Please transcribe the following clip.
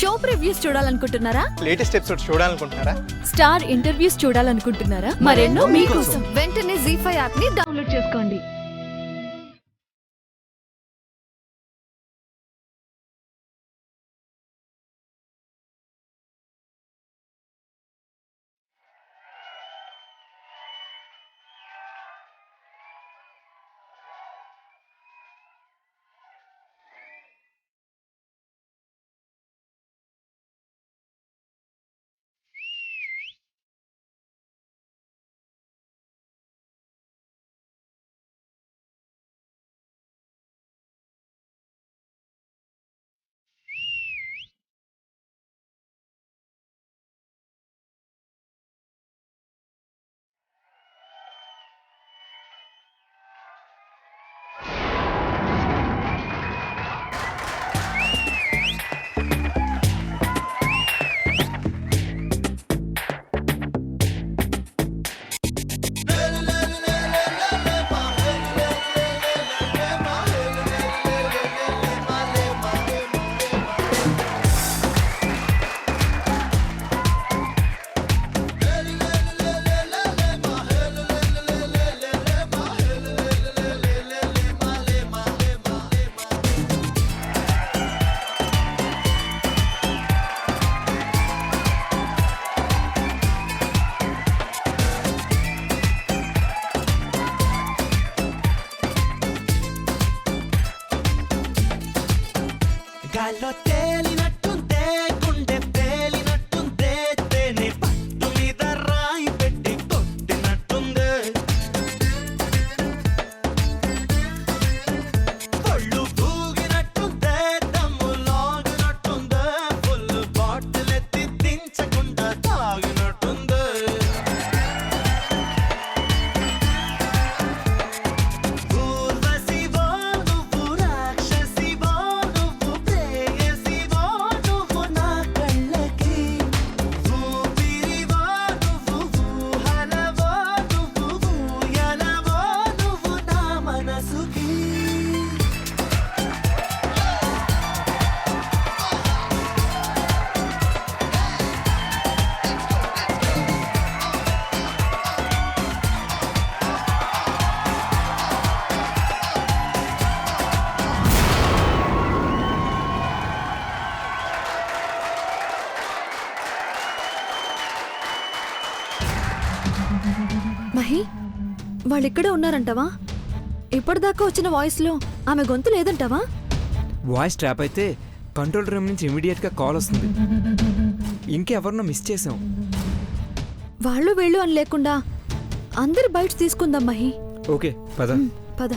Show previews చూడాలనుకుంటున్నారా? Latest episode చూడాలనుకుంటున్నారా? Star interviews చూడాలనుకుంటున్నారా? మరెన్నో మీకోసం వెంటనే ZEE5 యాప్ ని డౌన్లోడ్ చేసుకోండి. గాల్లో తేలినట్టుందే గుండె తేలినట్టుందే తేనె పట్టు మీద రాయి పెట్టి కొట్టినట్టుందే ఒళ్ళు పూగినట్టుందే దమ్ము లాగినట్టుందే ఫుల్ బాటిల్ ఎత్తి దించకుండా తాగినట్టుందే ఊర్వశివో నువ్వు రాక్షసివో నువ్వు ప్రేయసివో నువ్వు నా కళ్ళకి ఊపిరివో నువ్వు ఊహలవో నువ్వు ఊయలవో నువ్వు నా మనసుకి మహి, వాళ్ళిక్కడే ఉన్నారంటావా? ఇప్పటిదాకా వచ్చిన వాయిస్ లో ఆమె గొంతు లేదంటావా? వాయిస్ ట్రాప్ అయితే కంట్రోల్ రూమ్ నుంచి ఇమీడియట్గా కాల్ వస్తుంది. ఇంకెవరినో మిస్ చేసాం. వాళ్ళు వీళ్ళు అని లేకుండా అందరి బైట్స్ తీసుకుందాం మహి. ఓకే పద. పద.